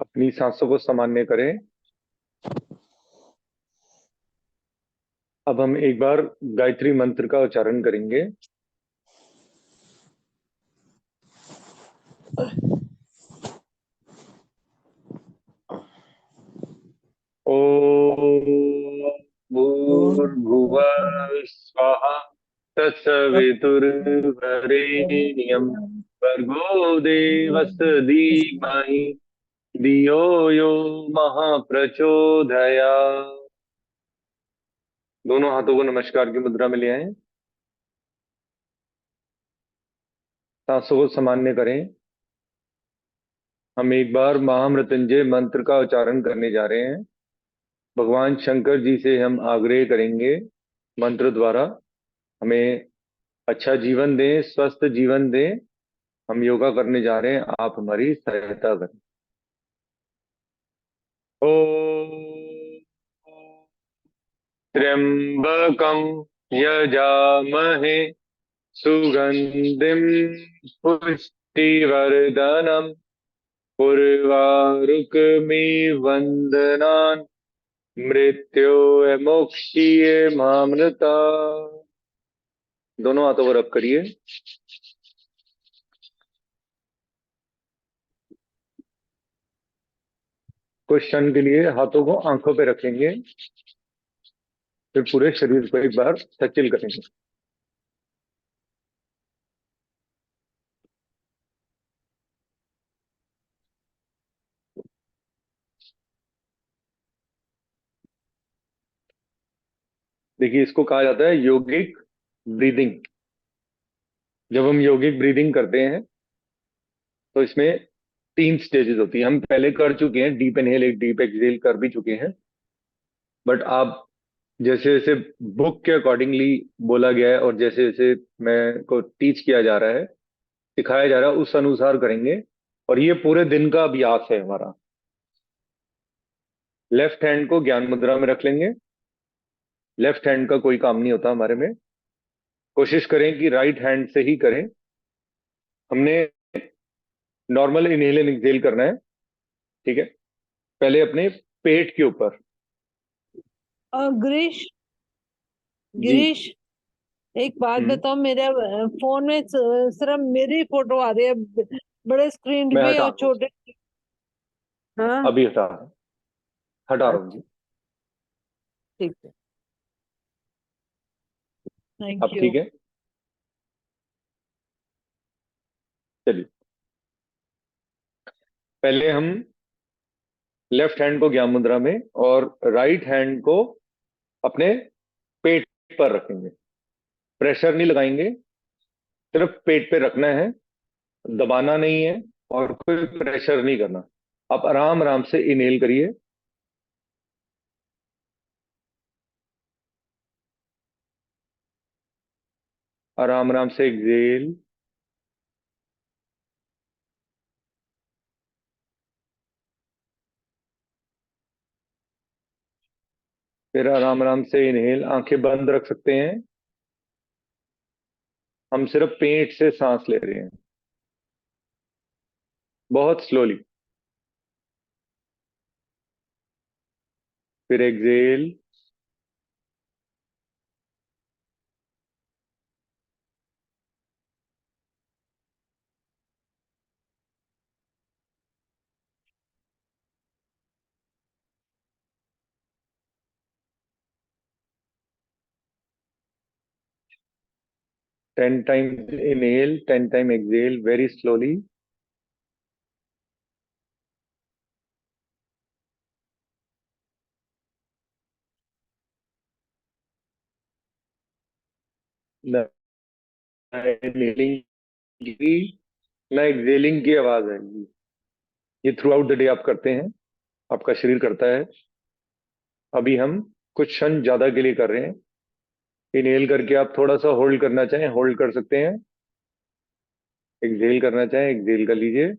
अपनी सांसों को सामान्य करें। अब हम एक बार गायत्री मंत्र का उच्चारण करेंगे। ओम भूर्भुवः स्वः तत्सवितुर्वरेण्यं भर्गो देवस्य धीमहि धियो यो महाप्रचोदयात्। दोनों हाथों को नमस्कार की मुद्रा में ले आए। सांसों को सामान्य करें। हम एक बार महामृत्युंजय मंत्र का उच्चारण करने जा रहे हैं। भगवान शंकर जी से हम आग्रह करेंगे मंत्र द्वारा हमें अच्छा जीवन दें, स्वस्थ जीवन दें। हम योगा करने जा रहे हैं, आप हमारी सहायता करें। ओम त्र्यंबकम यजामहे सुगंधिम पुष्टिवर्धनम उर्वारुकमिव वंदनान् मृत्योर्मुक्षीय मामृता। दोनों हाथों को रब करिए। कुछ क्षण के लिए हाथों को आंखों पे रखेंगे, फिर पूरे शरीर को एक बार सचिल करेंगे। देखिए, इसको कहा जाता है योगिक ब्रीदिंग। जब हम योगिक ब्रीदिंग करते हैं तो इसमें तीन स्टेजेस होती हैं। हम पहले कर चुके हैं, डीप इनहेल एक डीप एक्सहेल कर भी चुके हैं। बट आप जैसे जैसे बुक के अकॉर्डिंगली बोला गया है और जैसे जैसे मैं को टीच किया जा रहा है, सिखाया जा रहा है, उस अनुसार करेंगे। और ये पूरे दिन का अभ्यास है हमारा। लेफ्ट हैंड को ज्ञान मुद्रा में रख लेंगे। लेफ्ट हैंड का कोई काम नहीं होता हमारे में। कोशिश करें कि राइट हैंड से ही करें। हमने नॉर्मल इनहेल एंड एक्सहेल करना है। ठीक है। पहले अपने पेट के ऊपर। गिरीश, जी। गिरीश, एक बात हम्म। बताओ। मेरे फोन में सिर्फ मेरी फोटो आ रही है, बड़े स्क्रीन मैं पे हटा और रहा हूँ, छोटे। हाँ, अभी हटा रहा हूँ। हटा रहा हूँ अच्छा, जी। ठीक है। थैंक अब यू। ठीक है। चलिए, पहले हम लेफ्ट हैंड को ज्ञान मुद्रा में और राइट हैंड को अपने पेट पर रखेंगे। प्रेशर नहीं लगाएंगे, सिर्फ पेट पे रखना है। दबाना नहीं है और कोई प्रेशर नहीं करना। आप आराम आराम से इनहेल करिए। आराम आराम से एक्सहेल। फिर आराम आराम से इनहेल। आंखें बंद रख सकते हैं। हम सिर्फ पेट से सांस ले रहे हैं, बहुत स्लोली। फिर exhale. 10 times inhale, 10 times exhale, very slowly. ना इनहेलिंग की, ना एक्सहेलिंग की आवाज आएगी। ये थ्रू आउट द डे आप करते हैं, आपका शरीर करता है। अभी हम कुछ क्षण ज्यादा के लिए कर रहे हैं। इनहेल करके आप थोड़ा सा होल्ड करना चाहें, होल्ड कर सकते हैं। एक्सहेल करना चाहें, एक्सहेल कर लीजिए।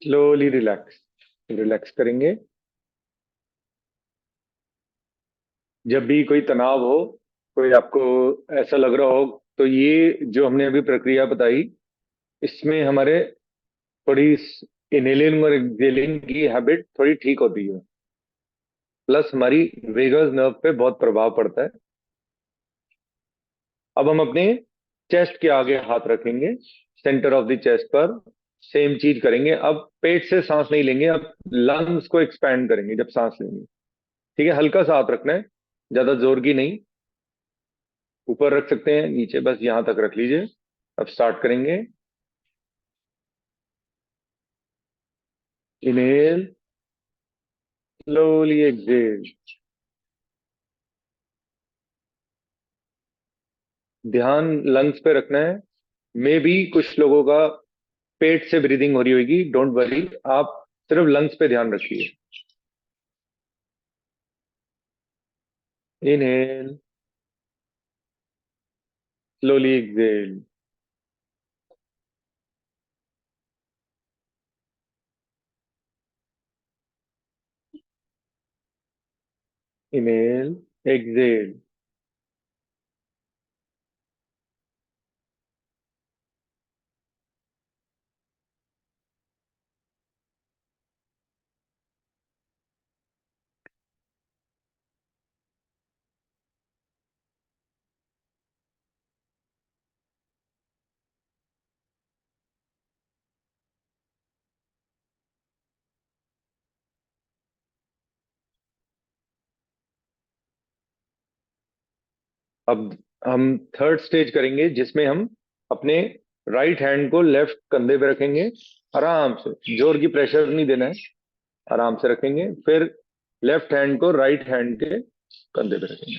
स्लोली रिलैक्स, रिलैक्स करेंगे। जब भी कोई तनाव हो, कोई आपको ऐसा लग रहा हो, तो ये जो हमने अभी प्रक्रिया बताई, इसमें हमारे थोड़ी इनहेलिंग और एक्सहेलिंग की हैबिट थोड़ी ठीक होती है। प्लस हमारी वेगस नर्व पे बहुत प्रभाव पड़ता है। अब हम अपने चेस्ट के आगे हाथ रखेंगे, सेंटर ऑफ द चेस्ट पर। सेम चीज करेंगे। अब पेट से सांस नहीं लेंगे, अब लंग्स को एक्सपैंड करेंगे जब सांस लेंगे। ठीक है, हल्का सा हाथ रखना है, ज्यादा जोर की नहीं। ऊपर रख सकते हैं, नीचे, बस यहां तक रख लीजिए। अब स्टार्ट करेंगे। Inhale, slowly exhale. ध्यान लंग्स पे रखना है। मे बी कुछ लोगों का पेट से ब्रीदिंग हो रही होगी, डोंट वरी। आप सिर्फ लंग्स पे ध्यान रखिए। Inhale, slowly exhale. Inhale, exhale. अब हम थर्ड स्टेज करेंगे, जिसमें हम अपने राइट हैंड को लेफ्ट कंधे पे रखेंगे। आराम से, जोर की प्रेशर नहीं देना है। आराम से रखेंगे। फिर लेफ्ट हैंड को राइट हैंड के कंधे पे रखेंगे।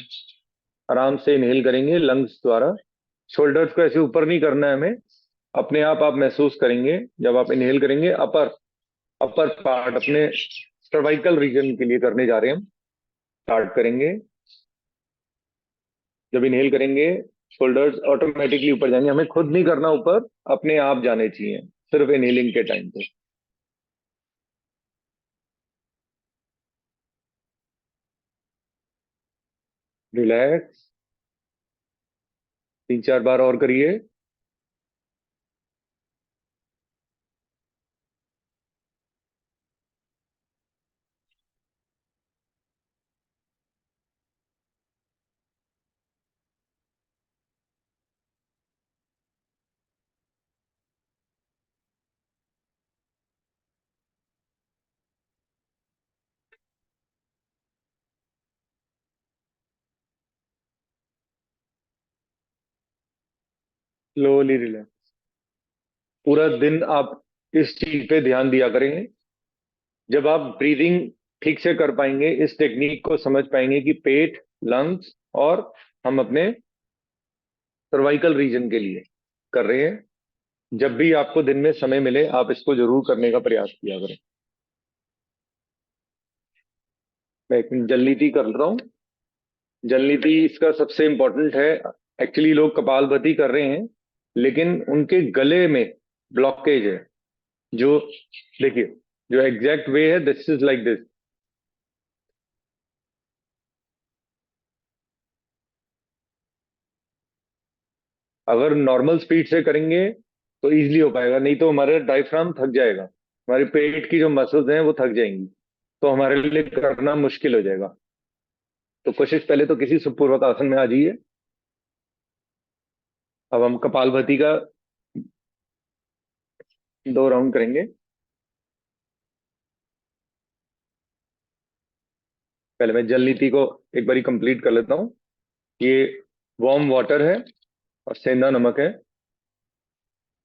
आराम से इनहेल करेंगे लंग्स द्वारा। शोल्डर्स को ऐसे ऊपर नहीं करना है हमें। अपने आप महसूस करेंगे जब आप इनहेल करेंगे, अपर अपर पार्ट अपने सर्वाइकल रीजन के लिए करने जा रहे हैं हम। स्टार्ट करेंगे। जब इनहेल करेंगे, शोल्डर्स ऑटोमेटिकली ऊपर जाएंगे, हमें खुद नहीं करना ऊपर, अपने आप जाने चाहिए सिर्फ इनहेलिंग के टाइम पे। रिलैक्स। 3-4 बार और करिए। Slowly relax. पूरा दिन आप इस चीज पे ध्यान दिया करेंगे। जब आप ब्रीदिंग ठीक से कर पाएंगे, इस टेक्निक को समझ पाएंगे कि पेट, लंग्स और हम अपने सर्वाइकल रीजन के लिए कर रहे हैं। जब भी आपको दिन में समय मिले, आप इसको जरूर करने का प्रयास किया करें। मैं एक मिनट जल नीति कर रहा हूँ। जल नीति इसका सबसे इम्पोर्टेंट है। एक्चुअली लोग कपालभाति कर रहे हैं, लेकिन उनके गले में ब्लॉकेज है। जो, देखिए, जो एग्जैक्ट वे है, दिस इज लाइक दिस। अगर नॉर्मल स्पीड से करेंगे तो इजीली हो पाएगा, नहीं तो हमारे डायफ्राम थक जाएगा, हमारे पेट की जो मसल्स हैं वो थक जाएंगी, तो हमारे लिए करना मुश्किल हो जाएगा। तो कोशिश पहले तो किसी सुखपूर्वक आसन में आ जाइए। अब हम कपालभाति का 2 राउंड करेंगे। पहले मैं जल नीति को एक बारी कंप्लीट कर लेता हूँ। ये वार्म वाटर है और सेंधा नमक है।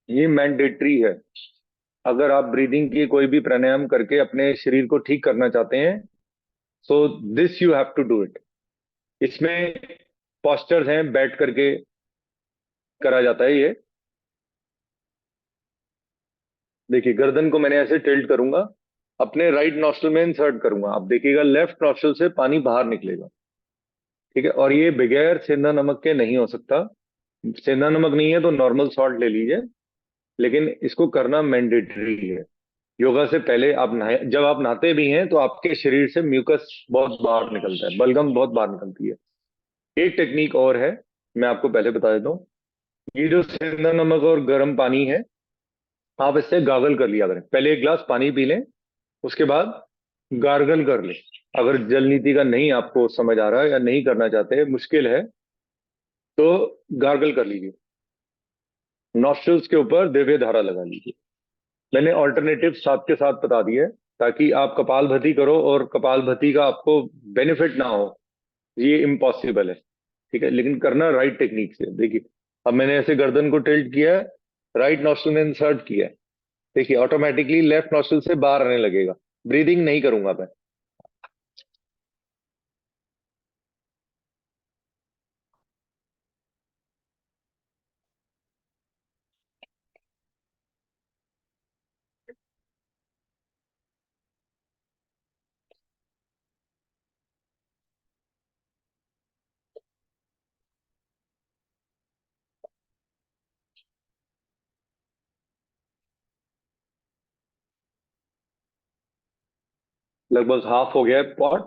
ये मैंडेटरी है। अगर आप ब्रीदिंग की कोई भी प्राणायाम करके अपने शरीर को ठीक करना चाहते हैं, so this you have to do it. इसमें पॉस्चर्स हैं, बैठ करके करा जाता है ये। देखिए, गर्दन को मैंने ऐसे टिल्ट करूंगा, अपने राइट नॉस्ट्रल में इंसर्ट करूंगा, आप देखिएगा लेफ्ट नॉस्ट्रल से पानी बाहर निकलेगा। ठीक है, और ये बगैर सेंधा नमक के नहीं हो सकता। सेंधा नमक नहीं है तो नॉर्मल सॉल्ट ले लीजिए, लेकिन इसको करना मैंडेटरी है। योगा से पहले आप नहाए, जब आप नहाते भी हैं तो आपके शरीर से म्यूकस बहुत बाहर निकलता है, बलगम बहुत बाहर निकलती है। एक टेक्निक और है, मैं आपको पहले बता देता हूँ। ये जो सेंधा नमक और गर्म पानी है, आप इससे गागल कर लिया करें। पहले एक गिलास पानी पी लें, उसके बाद गार्गल कर लें। अगर जल नीति का नहीं आपको समझ आ रहा है या नहीं करना चाहते, मुश्किल है, तो गार्गल कर लीजिए। नॉस्ट्रल्स के ऊपर दिव्य धारा लगा लीजिए। मैंने ऑल्टरनेटिव साथ के साथ बता दिए, ताकि आप कपालभाति करो और कपालभाति का आपको बेनिफिट ना हो, ये इम्पॉसिबल है। ठीक है, लेकिन करना राइट टेक्निक से। देखिए, अब मैंने ऐसे गर्दन को टिल्ट किया है, राइट नॉस्ट्रल में इंसर्ट किया है। देखिए, ऑटोमेटिकली लेफ्ट नॉस्ट्रल से बाहर आने लगेगा। ब्रीदिंग नहीं करूंगा मैं। लगभग हाफ हो गया है पॉट।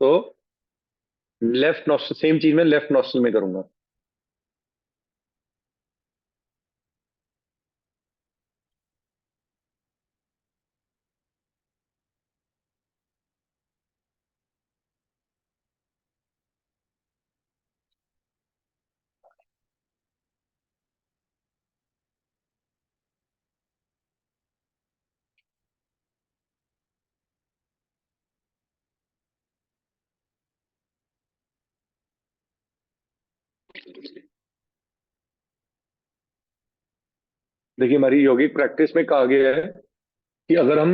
तो लेफ्ट नॉस्ट्रल, सेम चीज में लेफ्ट नॉस्ट्रल में करूंगा। देखिए, हमारी योगिक प्रैक्टिस में कहा गया है कि अगर हम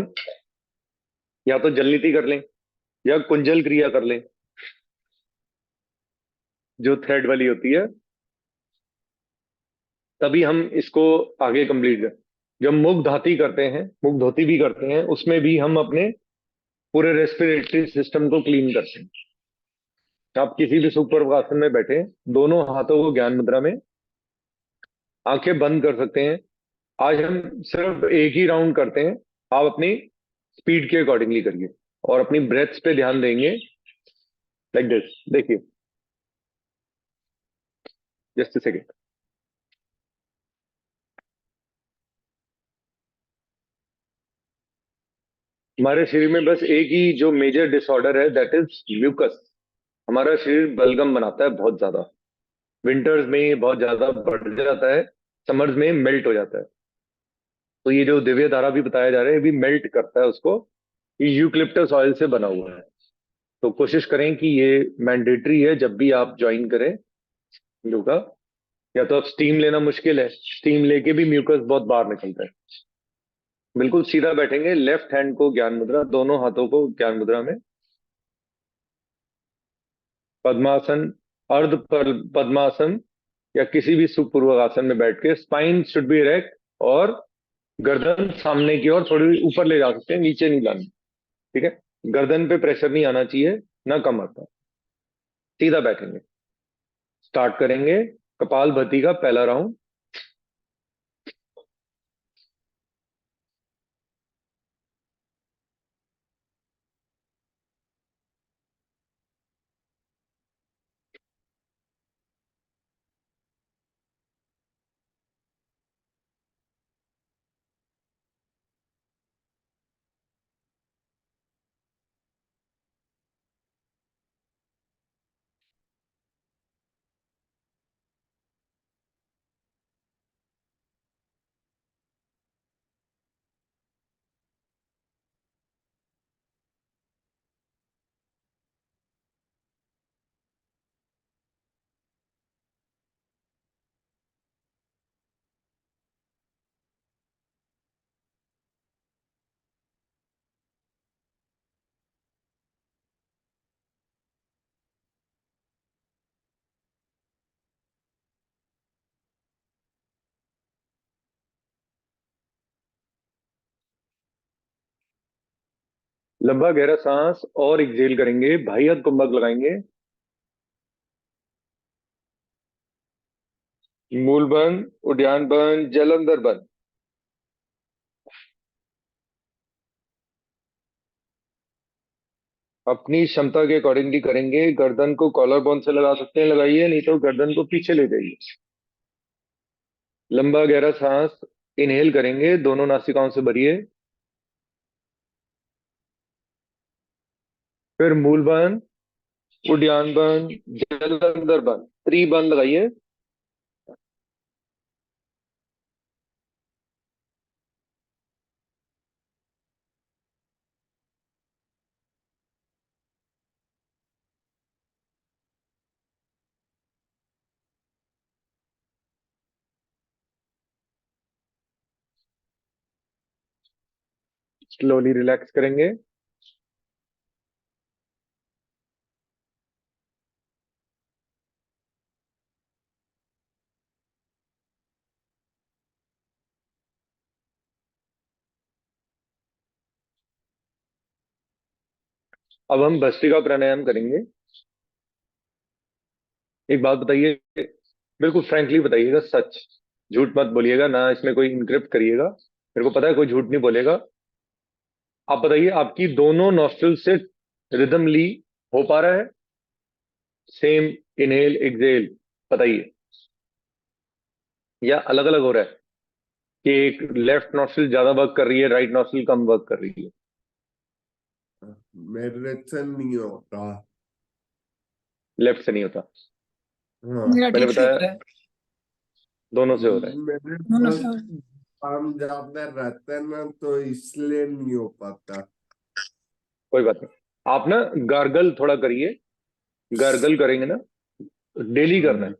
या तो जलनीति कर लें या कुंजल क्रिया कर लें, जो थ्रेड वाली होती है, तभी हम इसको आगे कंप्लीट करें। जब मुख धाती करते हैं, मुख धोती भी करते हैं, उसमें भी हम अपने पूरे रेस्पिरेटरी सिस्टम को क्लीन करते हैं। आप किसी भी सुपर आसन में बैठे, दोनों हाथों को ज्ञान मुद्रा में, आंखें बंद कर सकते हैं। आज हम सिर्फ एक ही राउंड करते हैं। आप अपनी स्पीड के अकॉर्डिंगली करिए और अपनी ब्रेथ्स पे ध्यान देंगे। लाइक दिस, देखिए, जस्ट सेकेंड। हमारे शरीर में बस एक ही जो मेजर डिसऑर्डर है, दैट इज म्यूकस। हमारा शरीर बलगम बनाता है बहुत ज्यादा। विंटर्स में बहुत ज्यादा बढ़ जाता है, समर्स में मेल्ट हो जाता है। तो ये जो दिव्य धारा भी बताया जा रहा है, ये भी मेल्ट करता है उसको। ये यूक्लिप्टस ऑयल से बना हुआ है। तो कोशिश करें कि ये मैंडेटरी है जब भी आप ज्वाइन करें योगा। या तो आप स्टीम लेना, मुश्किल है, स्टीम लेके भी म्यूकस बहुत बाहर निकलता है। बिल्कुल सीधा बैठेंगे, लेफ्ट हैंड को ज्ञान मुद्रा, दोनों हाथों को ज्ञान मुद्रा में, पद्मासन, पद्मासन या किसी भी सुपूर्वक आसन में बैठ के स्पाइन शुड बी इरेक्ट, और गर्दन सामने की ओर थोड़ी ऊपर ले जा सकते हैं, नीचे नहीं लानी। ठीक है, गर्दन पे प्रेशर नहीं आना चाहिए, ना कम आता। सीधा बैठेंगे, स्टार्ट करेंगे कपाल भाती का पहला राउंड। लंबा गहरा सांस और एक्सेल करेंगे, बाह्य कुंभक लगाएंगे। मूल बंद, उद्यान बंद, जलंधर बंद। अपनी क्षमता के अकॉर्डिंगली करेंगे। गर्दन को कॉलर बोन से लगा सकते हैं, लगाइए, नहीं तो गर्दन को पीछे ले जाइए। लंबा गहरा सांस इनहेल करेंगे, दोनों नासिकाओं से भरिए। फिर मूल बंद, उद्यान बंद, जल अंदर बंद, त्रिबंद लगाइए। स्लोली रिलैक्स करेंगे। अब हम भस्त्रिका प्राणायाम करेंगे। एक बात बताइए, बिल्कुल फ्रैंकली बताइएगा, सच, झूठ मत बोलिएगा ना, इसमें कोई इनक्रिप्ट करिएगा। मेरे को पता है कोई झूठ नहीं बोलेगा। आप बताइए, आपकी दोनों नॉस्ट्रल से रिदम ली हो पा रहा है? सेम इनहेल एक्सहेल, बताइए। या अलग अलग हो रहा है कि एक लेफ्ट नॉस्ट्रल ज्यादा वर्क कर रही है, राइट नॉस्ट्रल कम वर्क कर रही है? मेरे से नहीं होता। लेफ्ट से नहीं होता? हाँ, मेरा मैंने ठीक से हो बताया रहा है। दोनों से हो रहा है। मेरे दोनों बस से हो रहा है। काम ज्यादा रहता है ना, तो इसलिए नहीं हो पाता। कोई बात नहीं। आप ना गार्गल थोड़ा करिए। गार्गल करेंगे ना, डेली हाँ करना है। जी।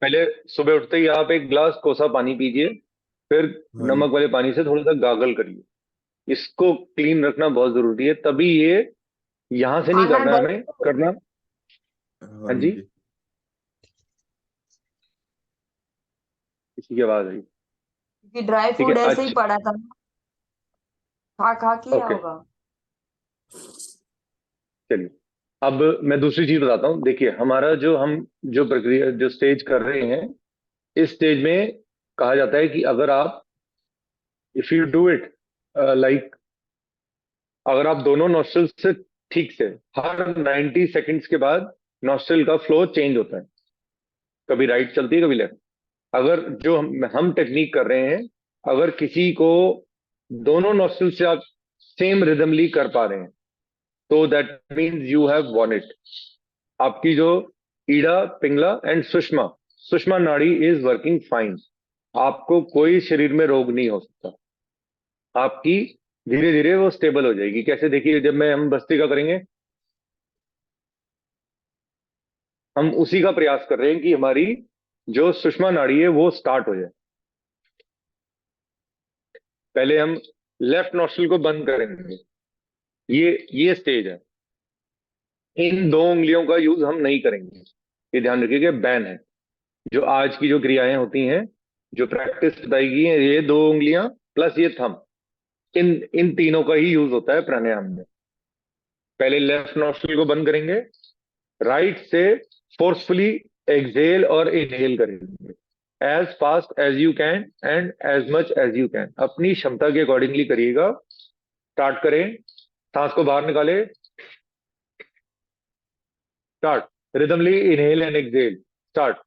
पहले सुबह उठते ही आप एक गिलास कोसा पानी पीजिए, फिर हाँ नमक जी। वाले पानी से थोड़ा सा गागल करिए। इसको क्लीन रखना बहुत जरूरी है, तभी ये यहां से नहीं खाना करना है ड्राई हमें करना। हाँ हाँ जी, जी। किसी की आवाज आई? कि ड्राई ठीक है, फूड ऐसे ही अच्छा, पड़ा था, खा खा किया ओके, होगा। चलिए। अब मैं दूसरी चीज बताता हूँ। देखिए, हमारा जो हम जो प्रक्रिया जो स्टेज कर रहे हैं, इस स्टेज में कहा जाता है कि अगर आप, if you do it like, अगर आप दोनों नॉस्ट्रल से ठीक से, हर 90 सेकंड्स के बाद नॉस्ट्रल का फ्लो चेंज होता है, कभी राइट चलती है कभी लेफ्ट। अगर जो हम टेक्निक कर रहे हैं, अगर किसी को दोनों नॉस्ट्रल से आप सेम रिदमली कर पा रहे हैं, तो that means you have won it. आपकी जो ईड़ा, पिंगला एंड सुषमा सुषमा नाड़ी इज वर्किंग फाइन। आपको कोई शरीर में रोग नहीं हो सकता। आपकी धीरे धीरे वो स्टेबल हो जाएगी। कैसे? देखिए, जब मैं हम भस्त्रिका करेंगे, हम उसी का प्रयास कर रहे हैं कि हमारी जो सुषमा नाड़ी है वो स्टार्ट हो जाए। पहले हम लेफ्ट नॉस्ट्रल को बंद करेंगे। ये स्टेज है। इन दो उंगलियों का यूज हम नहीं करेंगे, ये ध्यान रखिएगा, बैन है। जो आज की जो क्रियाएं होती हैं, जो प्रैक्टिस बताई गई है, ये दो उंगलियां प्लस ये थंब, इन इन तीनों का ही यूज होता है प्राणायाम में। पहले लेफ्ट नॉस्ट्रल को बंद करेंगे, राइट से फोर्सफुली एक्सहेल और इनहेल करेंगे, as fast as you can and as much as you can. अपनी क्षमता के अकॉर्डिंगली करिएगा। स्टार्ट करें। सांस को बाहर निकाले। Start. Rhythmically inhale and exhale. Start.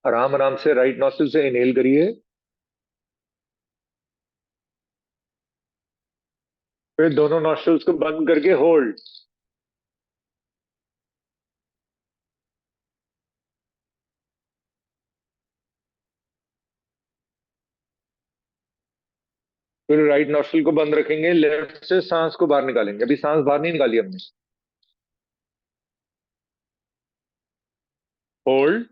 आराम आराम से राइट नॉस्ट्रल से इनहेल करिए, फिर दोनों नॉस्ट्रल्स को बंद करके होल्ड। फिर राइट नॉस्ट्रल को बंद रखेंगे, लेफ्ट से सांस को बाहर निकालेंगे। अभी सांस बाहर नहीं निकाली हमने। होल्ड।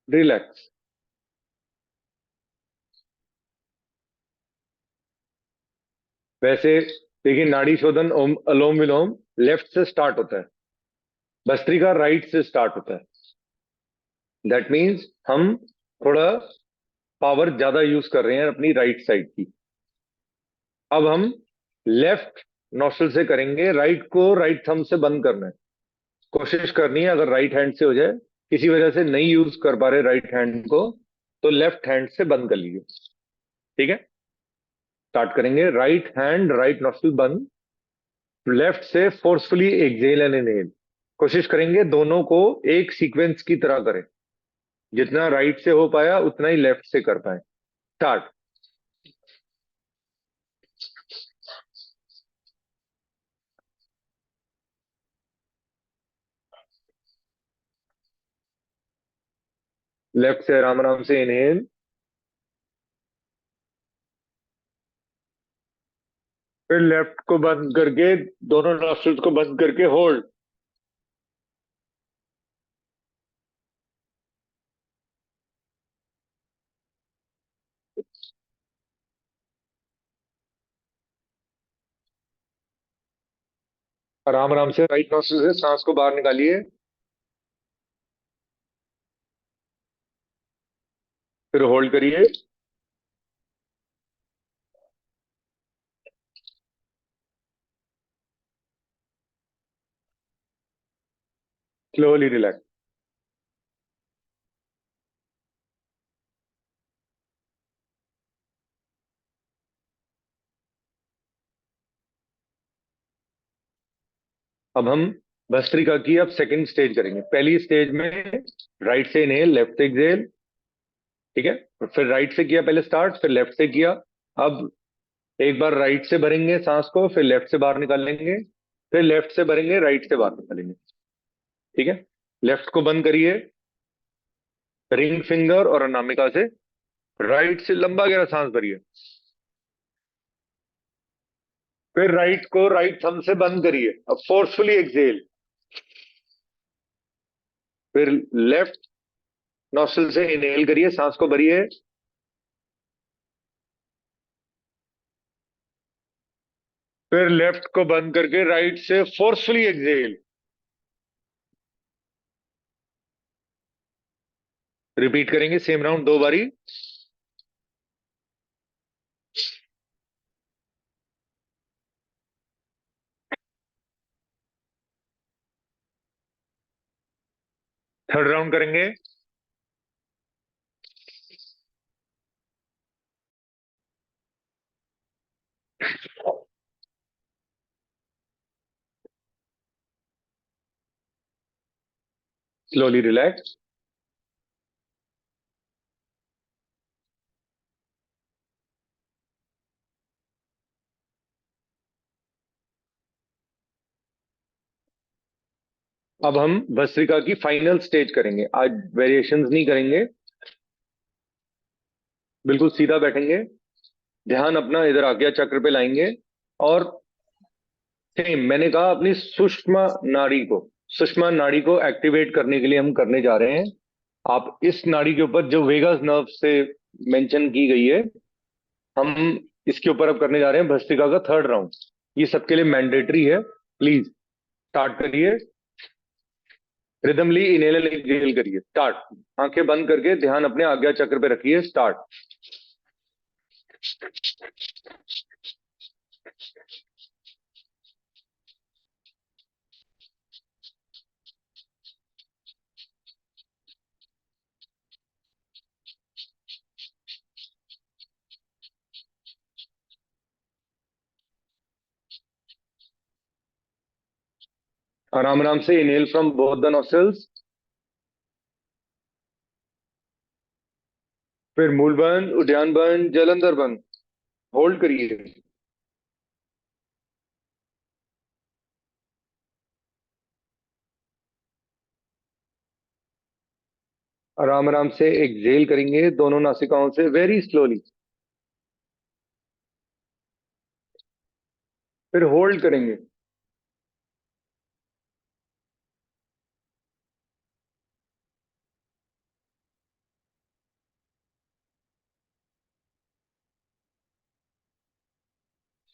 रिलैक्स। वैसे देखिए, नाड़ी शोधन अलोम विलोम लेफ्ट से स्टार्ट होता है, भस्त्रिका राइट से स्टार्ट होता है। दैट मीन्स हम थोड़ा पावर ज्यादा यूज कर रहे हैं अपनी राइट साइड की। अब हम लेफ्ट नोस्ट्रल से करेंगे, राइट को राइट थंब से बंद करना है। कोशिश करनी है अगर राइट हैंड से हो जाए, किसी वजह से नहीं यूज कर पा रहे राइट हैंड को, तो लेफ्ट हैंड से बंद कर लीजिए। ठीक है, स्टार्ट करेंगे। राइट हैंड, राइट नोस्ट्रल बंद, लेफ्ट से फोर्सफुली एक्सेल एंड इनहेल। कोशिश करेंगे दोनों को एक सीक्वेंस की तरह करें, जितना राइट से हो पाया उतना ही लेफ्ट से कर पाए। स्टार्ट। लेफ्ट से आराम आराम से इनहेल, फिर लेफ्ट को बंद करके, दोनों नॉस्ट्रल्स को बंद करके होल्ड। आराम आराम से राइट नॉस्ट्रल से सांस को बाहर निकालिए, फिर होल्ड करिए। Slowly relax. अब हम भस्त्रिका की अब सेकंड स्टेज करेंगे। पहली स्टेज में राइट से इनहेल, लेफ्ट से एक्सेल। ठीक है, फिर राइट से किया पहले स्टार्ट, फिर लेफ्ट से किया। अब एक बार राइट से भरेंगे सांस को, फिर लेफ्ट से बाहर निकालेंगे, फिर लेफ्ट से भरेंगे, राइट से बाहर निकालेंगे। ठीक है, लेफ्ट को बंद करिए रिंग फिंगर और अनामिका से, राइट से लंबा गहरा सांस भरिए, फिर राइट को राइट थंब से बंद करिए। अब फोर्सफुली एक्सेल, फिर लेफ्ट नॉस्ट्रल से इनहेल करिए, सांस को भरिए, फिर लेफ्ट को बंद करके राइट से फोर्सफुली एक्सेल। रिपीट करेंगे सेम राउंड 2 बारी। थर्ड राउंड करेंगे। Slowly relax. अब हम भस्त्रिका की फाइनल स्टेज करेंगे। आज वेरिएशंस नहीं करेंगे, बिल्कुल सीधा बैठेंगे, ध्यान अपना इधर आज्ञा चक्र पे लाएंगे, और सेम मैंने कहा अपनी सुषमा नाड़ी को एक्टिवेट करने के लिए हम करने जा रहे हैं। आप इस नाड़ी के ऊपर जो वेगस नर्व से मेंशन की गई है, हम इसके ऊपर अब करने जा रहे हैं भस्त्रिका का थर्ड राउंड। ये सबके लिए मैंडेटरी है। प्लीज स्टार्ट करिए। रिदमली इनहेल एक्सहेल करिए। स्टार्ट। आंखें बंद करके ध्यान अपने आज्ञा चक्र पे रखिए। स्टार्ट। आराम आराम से inhale from both the nostrils, फिर मूल बंद, उद्यान बंद, जलंधर बंद। होल्ड करिए। आराम आराम से एक्सहेल करेंगे दोनों नासिकाओं से वेरी स्लोली, फिर होल्ड करेंगे।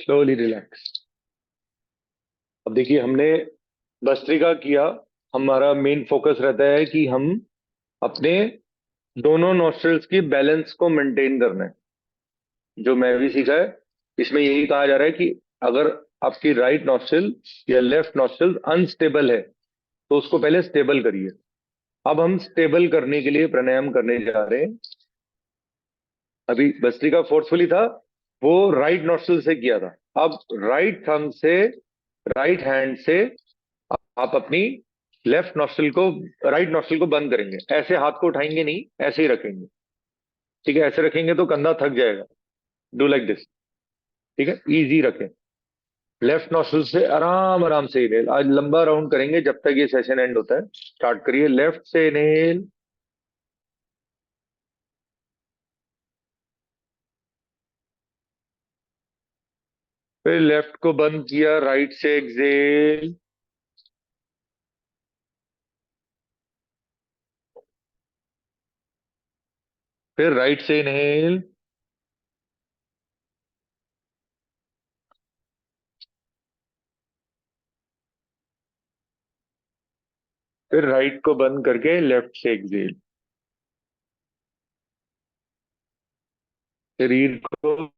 Slowly relax. अब देखिए हमने भस्त्रिका किया, हमारा मेन फोकस रहता है कि हम अपने दोनों नॉस्ट्रल्स की बैलेंस को मेंटेन करना है, जो मैं भी सीखा है। इसमें यही कहा जा रहा है कि अगर आपकी राइट नॉस्ट्रिल या लेफ्ट नॉस्ट्रिल अनस्टेबल है तो उसको पहले स्टेबल करिए। अब हम स्टेबल करने के लिए प्राणायाम करने जा रहे हैं। अभी भस्त्रिका फोर्सफुली था, वो राइट नॉस्ट्रिल से किया था। अब राइट थंब से, राइट हैंड से आप अपनी लेफ्ट नॉस्ट्रिल को, राइट नॉस्ट्रिल को बंद करेंगे। ऐसे हाथ को उठाएंगे नहीं, ऐसे ही रखेंगे। ठीक है, ऐसे रखेंगे तो कंधा थक जाएगा। Do like this. ठीक है, इजी रखें। लेफ्ट नॉस्ट्रिल से आराम आराम से इनहेल। आज लंबा राउंड करेंगे जब तक ये सेशन एंड होता है। स्टार्ट करिए, लेफ्ट से इनहेल, फिर लेफ्ट को बंद किया, राइट से एक्सेल, फिर राइट से इनहेल, फिर राइट को बंद करके लेफ्ट से एक्सेल। शरीर को